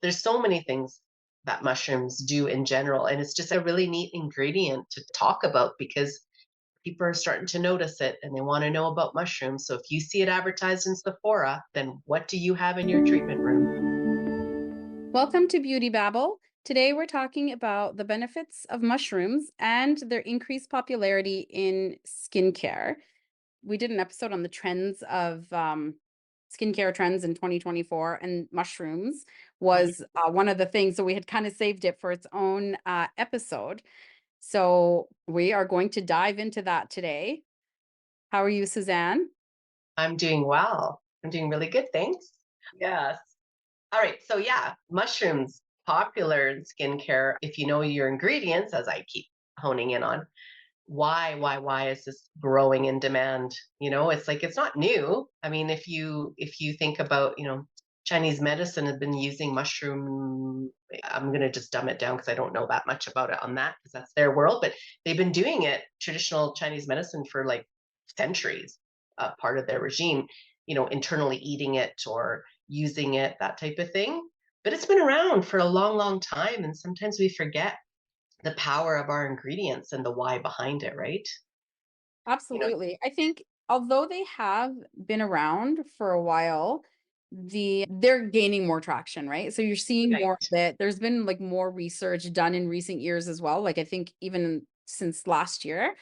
there's so many things that mushrooms do in general. And it's just a really neat ingredient to talk about because people are starting to notice it and they want to know about mushrooms. So if you see it advertised in Sephora, then what do you have in your treatment room? Welcome to Beauty Babble. Today we're talking about the benefits of mushrooms and their increased popularity in skincare. We did an episode on the trends of skincare trends in 2024, and mushrooms Mhm. was one of the things. So we had kind of saved it for its own episode. So we are going to dive into that today. How are you, Suzanne? I'm doing well. I'm doing really good, thanks. Yes. All right. So yeah, mushrooms popular in skincare if you know your ingredients, as I keep honing in on. Why is this growing in demand? It's like it's not new. I mean, if you think about, Chinese medicine have been using mushroom. I'm going to just dumb it down because I don't know that much about it on that because that's their world, but they've been doing it traditional Chinese medicine for like centuries, part of their regime, internally eating it or using it, that type of thing. But it's been around for a long, long time. And sometimes we forget the power of our ingredients and the why behind it, right? You know, Absolutely. I think although they have been around for a while, they're gaining more traction, right? So you're seeing more right. of it. There's been like more research done in recent years as well. Like I think even since last year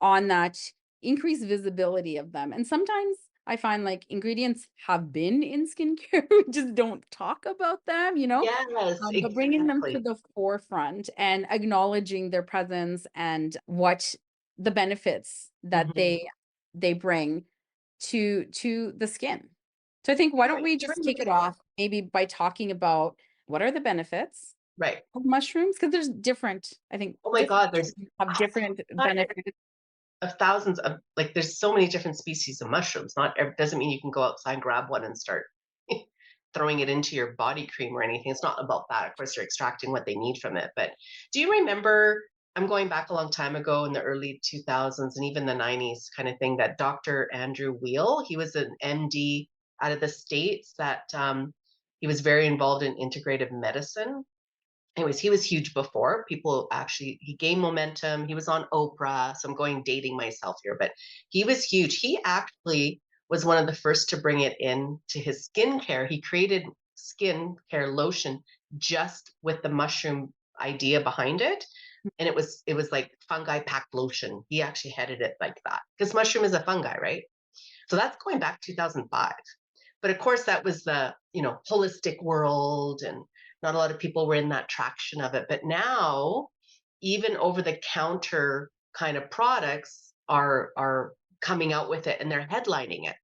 on that increased visibility of them. And sometimes I find like ingredients have been in skincare, we just don't talk about them, Yes, but bringing them to exactly. the forefront and acknowledging their presence and what the benefits that Mhm. they bring to the skin. So I think why don't Right. we Do you just kick it remember? off maybe by talking about what are the benefits Right. of mushrooms? Because there's different, I think Oh my different God, there's mushrooms have different hundreds benefits. of thousands of like. There's so many different species of mushrooms. Not doesn't mean you can go outside and grab one and start throwing it into your body cream or anything. It's not about that. Of course, they're extracting what they need from it. But do you remember? I'm going back a long time ago in the early 2000s and even the 90s kind of thing that Dr. Andrew Weil, he was an MD out of the States that he was very involved in integrative medicine. Anyways, he was huge before people actually, he gained momentum. He was on Oprah. So I'm going dating myself here, but he was huge. He actually was one of the first to bring it in to his skincare. He created skincare lotion just with the mushroom idea behind it. And it was like fungi packed lotion. He actually headed it like that because mushroom is a fungi, right? So that's going back 2005. But of course, that was the holistic world, and not a lot of people were in that traction of it. But now, even over the counter kind of products are coming out with it, and they're headlining it.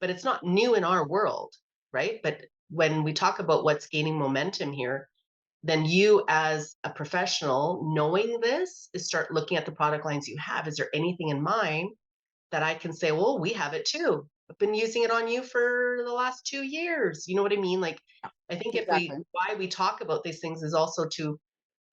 But it's not new in our world, right? But when we talk about what's gaining momentum here, then you as a professional knowing this is start looking at the product lines you have. Is there anything in mind that I can say, well, we have it too. I've been using it on you for the last 2 years. You know what I mean? Like, I think if we, Exactly. why we talk about these things is also to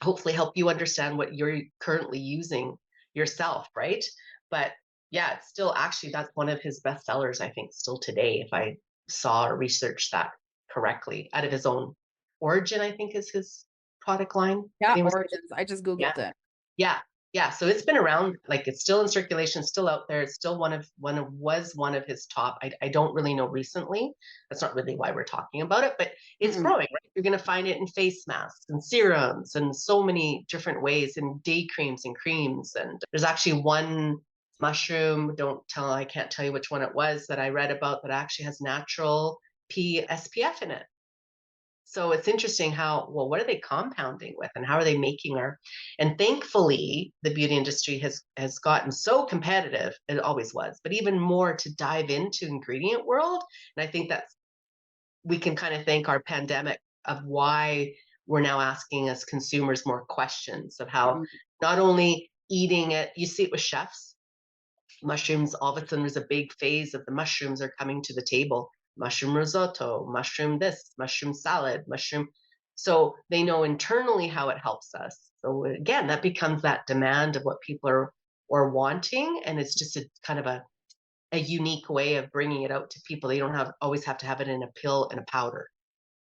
hopefully help you understand what you're currently using yourself, right? But yeah, it's still actually, that's one of his best sellers, I think, still today, if I saw or researched that correctly, out of his own origin, I think is his product line that Yeah, he was. origins. I just Yeah. Googled it. Yeah. Yeah. So it's been around, like it's still in circulation, still out there. It's still one of his top. I don't really know recently. That's not really why we're talking about it, but it's Mm-mm. growing, right? You're gonna find it in face masks and serums and so many different ways in day creams and creams. And there's actually one mushroom, I can't tell you which one it was that I read about that actually has natural SPF in it. So it's interesting how, well, what are they compounding with and how are they making and thankfully the beauty industry has gotten so competitive, it always was, but even more to dive into ingredient world. And I think that's, we can kind of thank our pandemic of why we're now asking as consumers more questions of how Mm-mm. not only eating it, you see it with chefs, mushrooms, all of a sudden there's a big phase of the mushrooms are coming to the table. Mushroom risotto, mushroom this, mushroom salad, mushroom. So they know internally how it helps us. So again, that becomes that demand of what people are wanting. And it's just a kind of a unique way of bringing it out to people. They don't have always have to have it in a pill and a powder,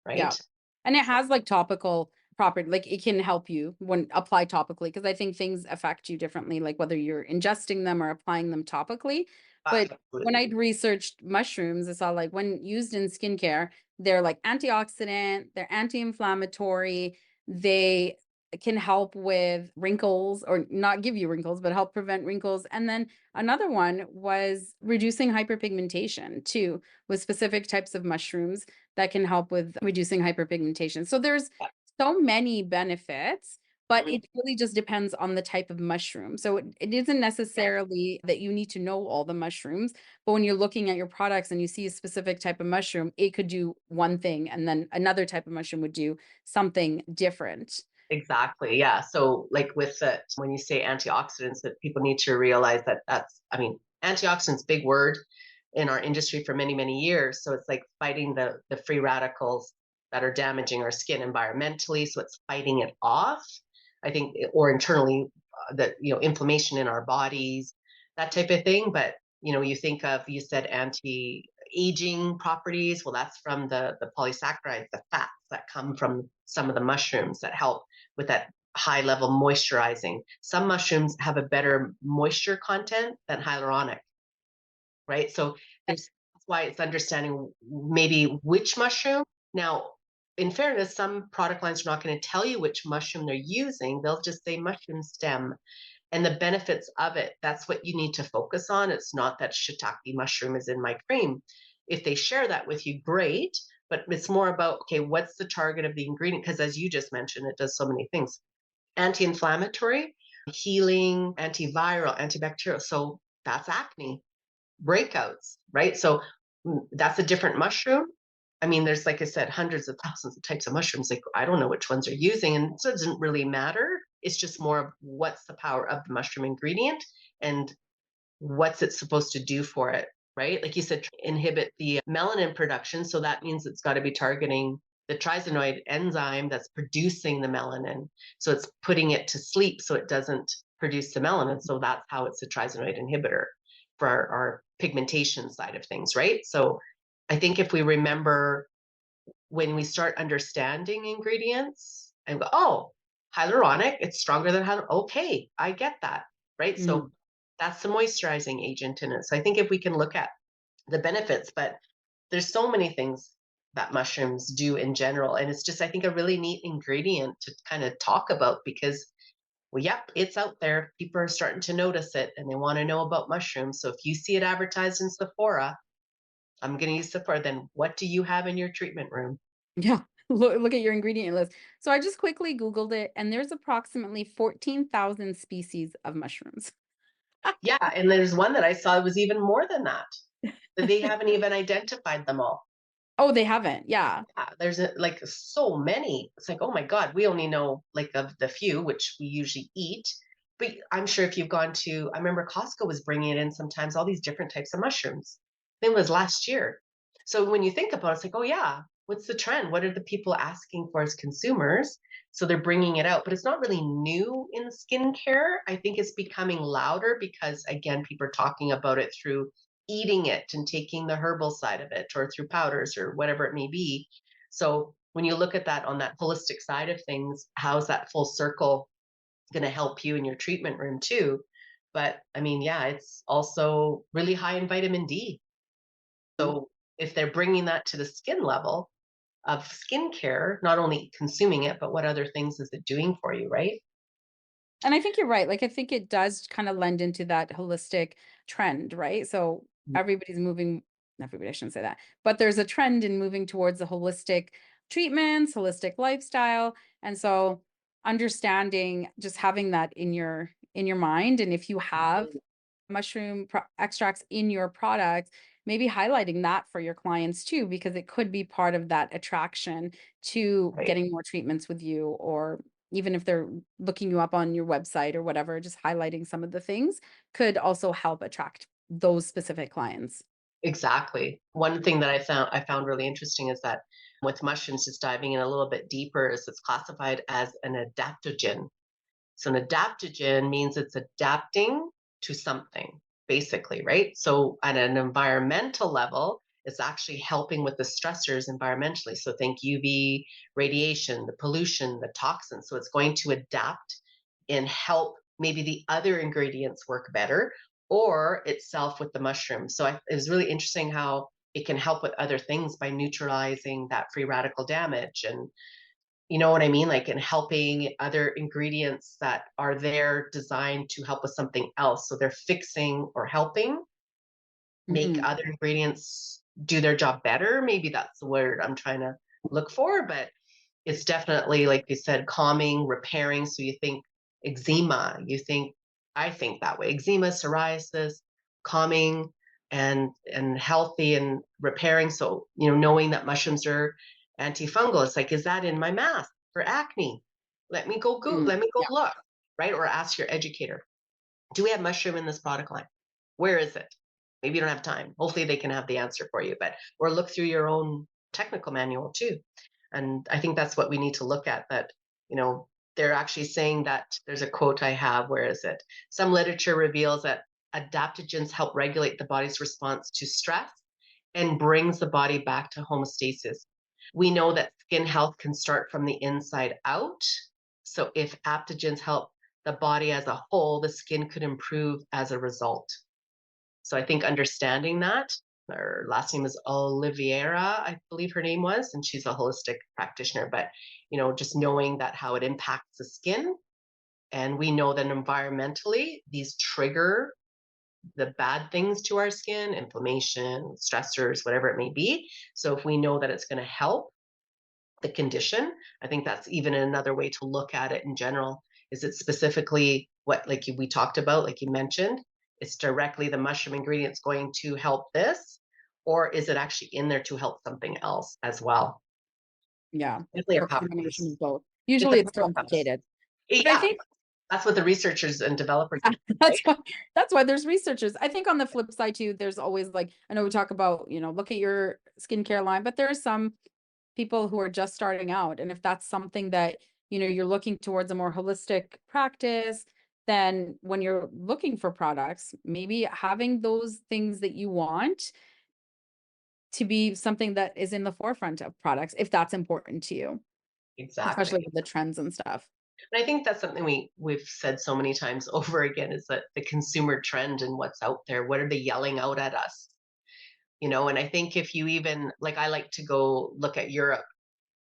Yeah. right? And it has like topical property, like it can help you when applied topically, because I think things affect you differently, like whether you're ingesting them or applying them topically. But when Absolutely. I'd researched mushrooms, I saw like when used in skincare, they're like antioxidant, they're anti-inflammatory, they can help with wrinkles or not give you wrinkles, but help prevent wrinkles. And then another one was reducing hyperpigmentation too, with specific types of mushrooms that can help with reducing hyperpigmentation. So there's so many benefits, but Mhm. it really just depends on the type of mushroom. So it isn't necessarily that you need to know all the mushrooms, but when you're looking at your products and you see a specific type of mushroom, it could do one thing and then another type of mushroom would do something different. Exactly. Yeah. So, like with the, when you say antioxidants, that people need to realize that that's, I mean, antioxidants, big word in our industry for many, many years. So it's like fighting the free radicals that are damaging our skin environmentally. So it's fighting it off, I think, or internally, that, inflammation in our bodies, that type of thing. But, you think of, you said anti-aging properties. Well, that's from the polysaccharides, the fats that come from some of the mushrooms that help with that high level moisturizing. Some mushrooms have a better moisture content than hyaluronic, right? So that's why it's understanding maybe which mushroom. Now, in fairness, some product lines are not going to tell you which mushroom they're using. They'll just say mushroom stem and the benefits of it. That's what you need to focus on. It's not that shiitake mushroom is in my cream. If they share that with you, great. But it's more about, okay, what's the target of the ingredient? Because as you just mentioned, it does so many things: anti-inflammatory, healing, antiviral, antibacterial. So that's acne, breakouts, right? So that's a different mushroom. I mean, there's, like I said, hundreds of thousands of types of mushrooms. Like, I don't know which ones they're using, and so it doesn't really matter. It's just more of what's the power of the mushroom ingredient and what's it supposed to do for it, right? Like you said, inhibit the melanin production. So that means it's got to be targeting the tryptophan enzyme that's producing the melanin. So it's putting it to sleep so it doesn't produce the melanin. So that's how it's a tryptophan inhibitor for our pigmentation side of things, right? So I think if we remember, when we start understanding ingredients and go, oh, hyaluronic, it's stronger than hyaluronic. Okay, I get that, right? So Mm. that's the moisturizing agent in it. So I think if we can look at the benefits, but there's so many things that mushrooms do in general. And it's just, I think, a really neat ingredient to kind of talk about because, well, yep, it's out there. People are starting to notice it and they want to know about mushrooms. So if you see it advertised in Sephora, I'm going to use Sephora, then what do you have in your treatment room? Yeah. Look at your ingredient list. So I just quickly Googled it, and there's approximately 14,000 species of mushrooms. Yeah, and there's one that I saw was even more than that. That they haven't even identified them all. Oh, they haven't. Yeah. Yeah, there's like so many. It's like, oh my God, we only know like of the few, which we usually eat. But I'm sure if you've gone to, I remember Costco was bringing it in sometimes, all these different types of mushrooms. It was last year. So when you think about it, it's like, oh yeah, what's the trend? What are the people asking for as consumers? So they're bringing it out, but it's not really new in skincare. I think it's becoming louder because, again, people are talking about it through eating it and taking the herbal side of it or through powders or whatever it may be. So when you look at that on that holistic side of things, how's that full circle going to help you in your treatment room too? But I mean, yeah, it's also really high in vitamin D. So if they're bringing that to the skin level of skincare, not only consuming it, but what other things is it doing for you, right? And I think you're right. Like, I think it does kind of lend into that holistic trend, right? So everybody's moving, everybody, I shouldn't say that, but there's a trend in moving towards the holistic treatments, holistic lifestyle. And so understanding, just having that in your mind. And if you have extracts in your product, maybe highlighting that for your clients too, because it could be part of that attraction to Right. getting more treatments with you, or even if they're looking you up on your website or whatever, just highlighting some of the things could also help attract those specific clients. Exactly. One thing that I found really interesting is that with mushrooms, just diving in a little bit deeper, is it's classified as an adaptogen. So an adaptogen means it's adapting to something, basically, right? So at an environmental level, It's actually helping with the stressors environmentally. So think UV radiation, the pollution, the toxins. So it's going to adapt and help maybe the other ingredients work better or itself with the mushroom. So it was really interesting how it can help with other things by neutralizing that free radical damage and you know what I mean? Like in helping other ingredients that are there designed to help with something else. So they're fixing or helping make Mhm. other ingredients do their job better. Maybe that's the word I'm trying to look for, but it's definitely, like you said, calming, repairing. So you think eczema, I think that way. Eczema, psoriasis, calming and healthy and repairing. So, knowing that mushrooms are antifungal, it's like, is that in my mask for acne? Mm. Let me go Yeah. look, right? Or ask your educator. Do we have mushroom in this product line? Where is it? Maybe you don't have time. Hopefully they can have the answer for you, but or look through your own technical manual too. And I think that's what we need to look at that, they're actually saying that there's a quote I have, where is it? Some literature reveals that adaptogens help regulate the body's response to stress and brings the body back to homeostasis. We know that skin health can start from the inside out. So if adaptogens help the body as a whole, the skin could improve as a result. So I think understanding that, her last name is Oliveira, I believe her name was, and she's a holistic practitioner. But just knowing that how it impacts the skin, and we know that environmentally these trigger the bad things to our skin, inflammation, stressors, whatever it may be. So if we know that it's going to help the condition, I think that's even another way to look at it in general. Is it specifically what, like we talked about, like you mentioned, it's directly the mushroom ingredients going to help this, or is it actually in there to help something else as well? Yeah. Definitely a Or a combination powerhouse. of both. It's a Usually it's powerhouse. complicated. But I Yeah, think that's what the researchers and developers are doing, that's right? why that's why there's researchers. I think on the flip side too, there's always like I know we talk about, look at your skincare line, but there are some people who are just starting out. And if that's something that, you're looking towards a more holistic practice, then when you're looking for products, maybe having those things that you want to be something that is in the forefront of products, if that's important to you, especially Exactly. with the trends and stuff. And I think that's something we've said so many times over again, is that the consumer trend and what's out there, what are they yelling out at us? And I think if you even, like, I like to go look at Europe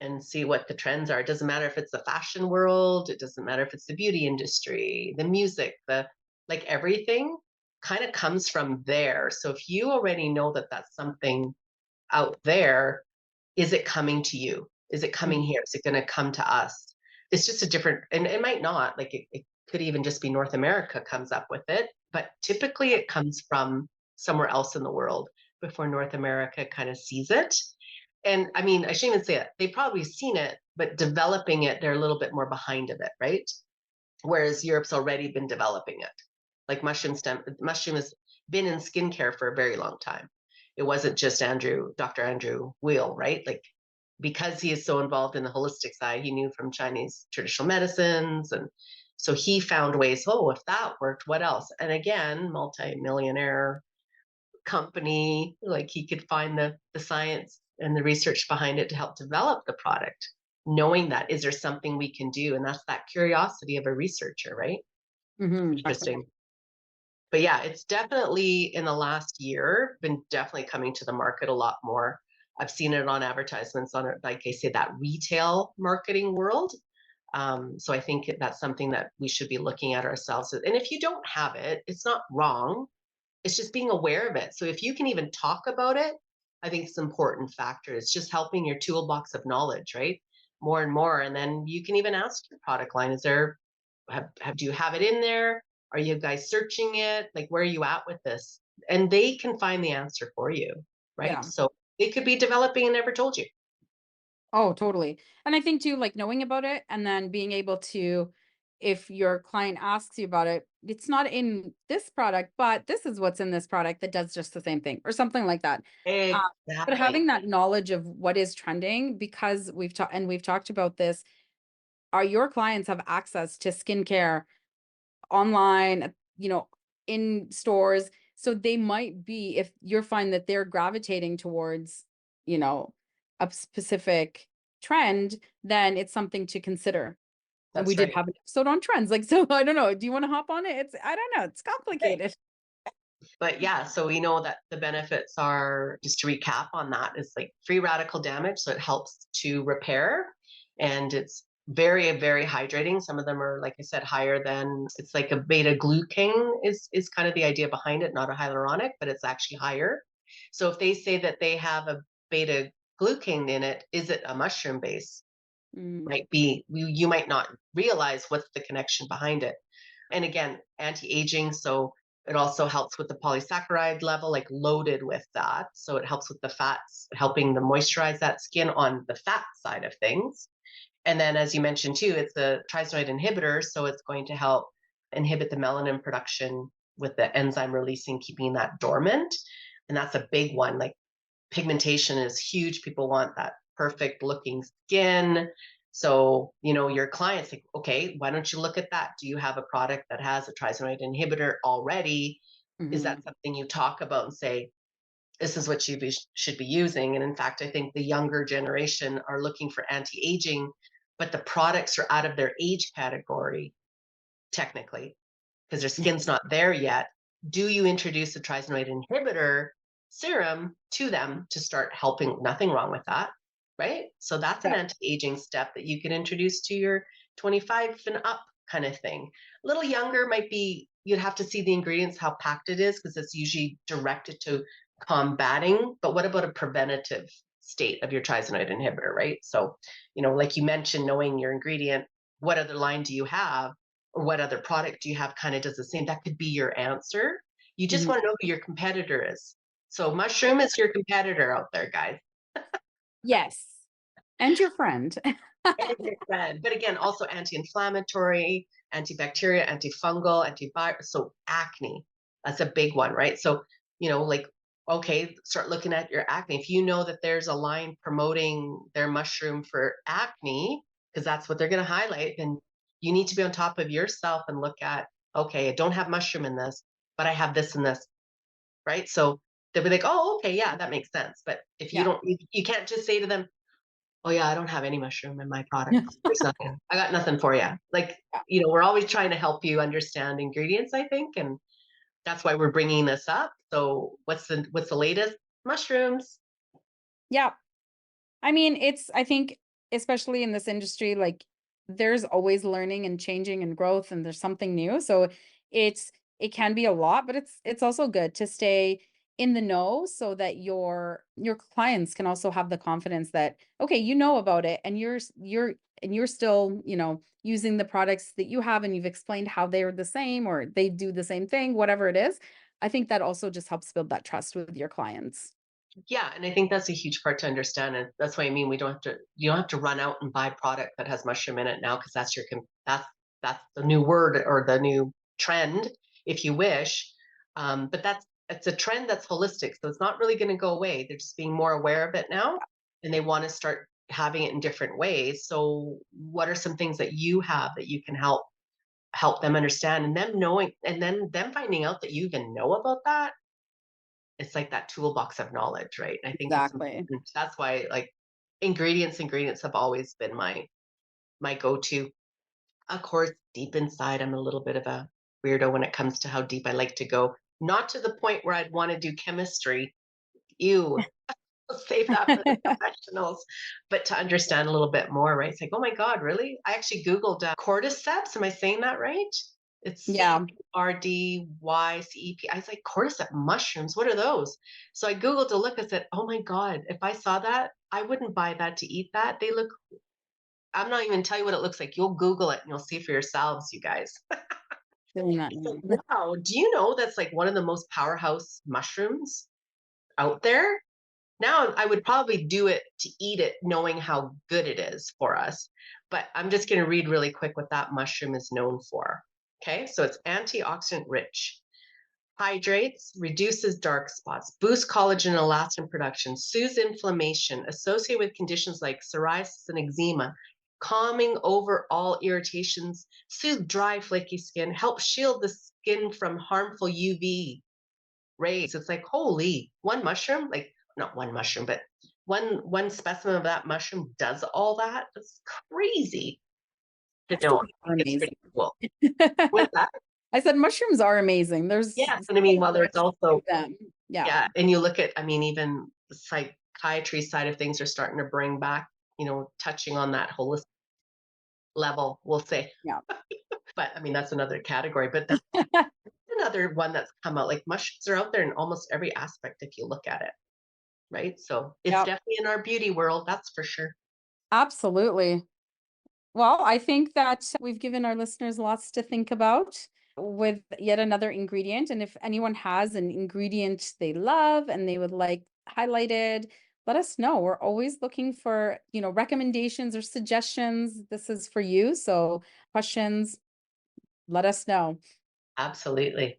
and see what the trends are. It doesn't matter if it's the fashion world, it doesn't matter if it's the beauty industry, the music, like everything kind of comes from there. So if you already know that that's something out there, is it coming to you? Is it coming Mhm. here? Is it going to come to us? It's just a different, and it might not, like it could even just be North America comes up with it, but typically it comes from somewhere else in the world before North America kind of sees it. And I mean, I shouldn't even say it. They've probably seen it, but developing it, they're a little bit more behind of it, right? Whereas Europe's already been developing it. Like mushroom has been in skincare for a very long time. It wasn't just Dr. Andrew Weil, right? Like because he is so involved in the holistic side, he knew from Chinese traditional medicines. And so he found ways, oh, if that worked, what else? And again, multi-millionaire company, like he could find the science and the research behind it to help develop the product, knowing that is there something we can do? And that's that curiosity of a researcher, right? Definitely. Interesting. But yeah, it's definitely in the last year been definitely coming to the market a lot more. I've seen it on advertisements on it, like I say, that retail marketing world. So I think that's something that we should be looking at ourselves. And if you don't have it, it's not wrong. It's just being aware of it. So if you can even talk about it, I think it's an important factor. It's just helping your toolbox of knowledge, right? More and more. And then you can even ask your product line, is there, do you have it in there? Are you guys searching it? Like, where are you at with this? And they can find the answer for you, right? Yeah. So they could be developing and never told you. Oh, totally. And I think too, like knowing about it and then being able to, if your client asks you about it, it's not in this product, but this is what's in this product that does just the same thing or something like that. Uh, but Exactly. having that knowledge of what is trending, because we've talked about this, are your clients have access to skincare online, in stores. So they might be, if you're find that they're gravitating towards, you know, a specific trend, then it's something to consider. And we That's did right. have an episode on trends. Like, so I don't know. Do you want to hop on it? I don't know. It's Okay. complicated. But yeah, so we know that the benefits are, just to recap on that, is like free radical damage. So it helps to repair, and it's very, very hydrating. Some of them are, like I said, higher than, it's like a beta glucane is kind of the idea behind it, not a hyaluronic, but it's actually higher. So if they say that they have a beta glucane in it, is it a mushroom base? Mm, Might be, you might not realize what's the connection behind it. And again, anti-aging, so it also helps with the polysaccharide level, like loaded with that. So it helps with the fats, helping to moisturize that skin on the fat side of things. And then, as you mentioned too, it's a tryptophan inhibitor, so it's going to help inhibit the melanin production with the enzyme releasing, keeping that dormant. And that's a big one. Like pigmentation is huge. People want that perfect looking skin. So, your clients think, okay, why don't you look at that? Do you have a product that has a trisimide inhibitor already? Is that mhm. something you talk about and say, this is what should be using? And in fact, I think the younger generation are looking for anti aging, but the products are out of their age category, technically, because their skin's not there yet. Do you introduce a trisimide inhibitor serum to them to start helping? Nothing wrong with that, right? So that's an Yeah. anti-aging step that you can introduce to your 25 and up kind of thing. A little younger might be, you'd have to see the ingredients, how packed it is, because it's usually directed to combating. But what about a preventative state of your trisimide inhibitor, right? So, like you mentioned, knowing your ingredient, what other line do you have? Or what other product do you have kind of does the same? That could be your answer. You just Mhm. want to know who your competitor is. So mushroom is your competitor out there, guys. Yes. And your friend. And your friend. But again, also anti-inflammatory, antibacterial, antifungal, antivirus. So acne, that's a big one, right? So, like, okay, start looking at your acne. If you know that there's a line promoting their mushroom for acne, because that's what they're going to highlight, then you need to be on top of yourself and look at, okay, I don't have mushroom in this, but I have this and this, right? So they'll be like, oh, okay, yeah, that makes sense. But if you Yeah. don't, you can't just say to them, oh yeah, I don't have any mushroom in my products. There's nothing. I got nothing for you. Like, we're always trying to help you understand ingredients, I think, and that's why we're bringing this up. So, what's the latest? Mushrooms. Yeah. I mean, I think, especially in this industry, like there's always learning and changing and growth and there's something new. So it's, it can be a lot, but it's also good to stay in the know so that your clients can also have the confidence that, okay, you know about it and you're still, using the products that you have and you've explained how they're the same or they do the same thing, whatever it is. I think that also just helps build that trust with your clients. Yeah, and I think that's a huge part to understand, and that's what I mean. You don't have to run out and buy product that has mushroom in it now because that's the new word or the new trend, if you wish. But it's a trend that's holistic, so it's not really going to go away. They're just being more aware of it now, and they want to start having it in different ways. So, what are some things that you have that you can help them understand, and them knowing, and then them finding out that you even know about that? It's like that toolbox of knowledge, right? I think it's Exactly. important. That's why, like, ingredients have always been my go-to. Of course, deep inside, I'm a little bit of a weirdo when it comes to how deep I like to go. Not to the point where I'd want to do chemistry. Ew. Let's save that for the professionals. But to understand a little bit more, right? It's like, oh my God, really? I actually Googled cordyceps. Am I saying that right? It's Yeah. CRDYCEP. I was like, cordyceps mushrooms. What are those? So I Googled to look. I said, oh my God, if I saw that, I wouldn't buy that to eat that. They look, I'm not even tell you what it looks like. You'll Google it and you'll see for yourselves, you guys. Doing that It's now. like, wow, do you know that's like one of the most powerhouse mushrooms out there? Now I would probably do it to eat it, knowing how good it is for us. But I'm just going to read really quick what that mushroom is known for. Okay, so it's antioxidant rich, hydrates, reduces dark spots, boosts collagen and elastin production, soothes inflammation associated with conditions like psoriasis and eczema, calming over all irritations, soothe dry, flaky skin, help shield the skin from harmful UV. rays. It's like, holy, one mushroom, like not one mushroom, but one specimen of that mushroom does all that. That's crazy to know. I Mushrooms are think it's amazing. pretty cool. With that, I said mushrooms are amazing. There's yes. And I mean, so well, there's much to also, them. Yeah. yeah, and you look at, I mean, even the psychiatry side of things are starting to bring back, touching on that holistic level, we'll say. Yeah. But I mean, that's another category. But that's another one that's come out. Like mushrooms are out there in almost every aspect if you look at it, right? So it's Yep. definitely in our beauty world, that's for sure. Absolutely. Well, I think that we've given our listeners lots to think about with yet another ingredient. And if anyone has an ingredient they love and they would like highlighted, let us know. We're always looking for, recommendations or suggestions. This is for you. So questions, let us know. Absolutely.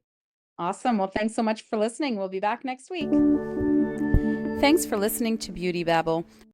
Awesome. Well, thanks so much for listening. We'll be back next week. Thanks for listening to Beauty Babble.